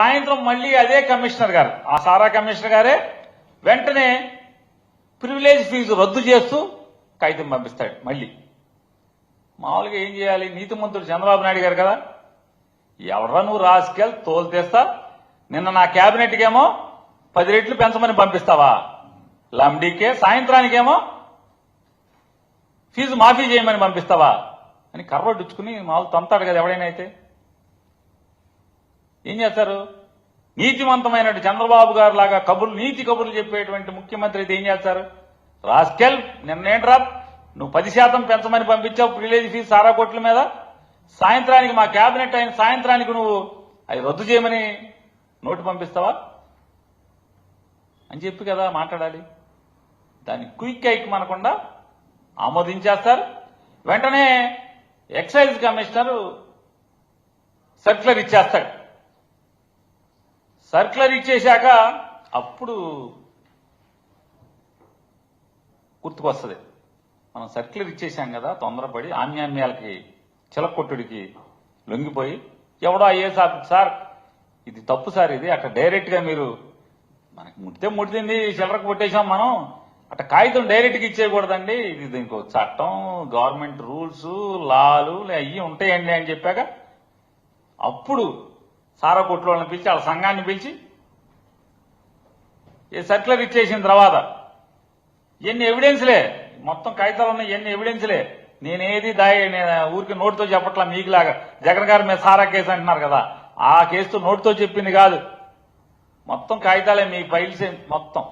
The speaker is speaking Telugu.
సాయంత్రం మళ్ళీ అదే కమిషనర్ గారు, ఆ సారా కమిషనర్ గారే వెంటనే ప్రివిలేజ్ ఫీజు రద్దు చేస్తూ కాగితం పంపిస్తాడు. మళ్ళీ మామూలుగా ఏం చేయాలి, నీతిమంతుడు చంద్రబాబు నాయుడు గారు కదా, ఎవరా నువ్వు రాసుకెళ్ళి తోలు తెస్తా, నిన్న నా క్యాబినెట్కి ఏమో 10 రెట్లు పెంచమని పంపిస్తావా, లండీకే సాయంత్రానికేమో ఫీజు మాఫీ చేయమని పంపిస్తావా అని కర్రొడ్డుచుకుని మామూలు తంతాడు కదా ఎవడైనా. అయితే ఏం చేస్తారు, నీతివంతమైన చంద్రబాబు గారు లాగా నీతి కబుర్లు చెప్పేటువంటి ముఖ్యమంత్రి అయితే ఏం చేస్తారు, రాస్కెల్ నిన్నేంట్రా నువ్వు 10% పెంచమని పంపించావు ప్రివిలేజ్ ఫీజు సారా కోట్ల మీద, సాయంత్రానికి మా క్యాబినెట్ అయిన సాయంత్రానికి నువ్వు అవి రద్దు చేయమని నోటు పంపిస్తావా అని చెప్పి కదా మాట్లాడాలి. దాన్ని క్విక్ ఐక్ మనకుండా ఆమోదించేస్తారు. వెంటనే ఎక్సైజ్ కమిషనర్ సర్క్యులర్ ఇచ్చేస్తాడు. సర్క్యులర్ ఇచ్చేశాక అప్పుడు గుర్తుకొస్తుంది, మనం సర్క్యులర్ ఇచ్చేశాం కదా తొందరపడి ఆమ్యామ్యాలకి చిలకొట్టుడికి లొంగిపోయి ఎవడో ఐఏఎస్ ఆఫీసర్ సార్ ఇది తప్పు సార్, ఇది అట్లా డైరెక్ట్ గా మీరు మనకి ముట్టింది చిల్లరకు కొట్టేశాం మనం, అట్లా కాగితం డైరెక్ట్ గా ఇచ్చేయకూడదండి, ఇది దీనికి చట్టం గవర్నమెంట్ రూల్స్ లాలు అయ్యి ఉంటాయండి అని చెప్పాక అప్పుడు సారా కొట్లు వాళ్ళని పిలిచి వాళ్ళ సంఘాన్ని పిలిచి ఏ సర్క్యులర్ ఇచ్చేసిన తర్వాత ఎన్ని ఎవిడెన్స్లే మొత్తం కాగితాలు ఉన్నాయి, ఎన్ని ఎవిడెన్స్లే, నేనేది నేను ఊరికి నోటితో చెప్పట్లా, మీకులాగా జగన్ గారి మీద సారా కేసు అంటున్నారు కదా, ఆ కేసుతో నోటితో చెప్పింది కాదు, మొత్తం కాగితాలే మీ ఫైల్స్ మొత్తం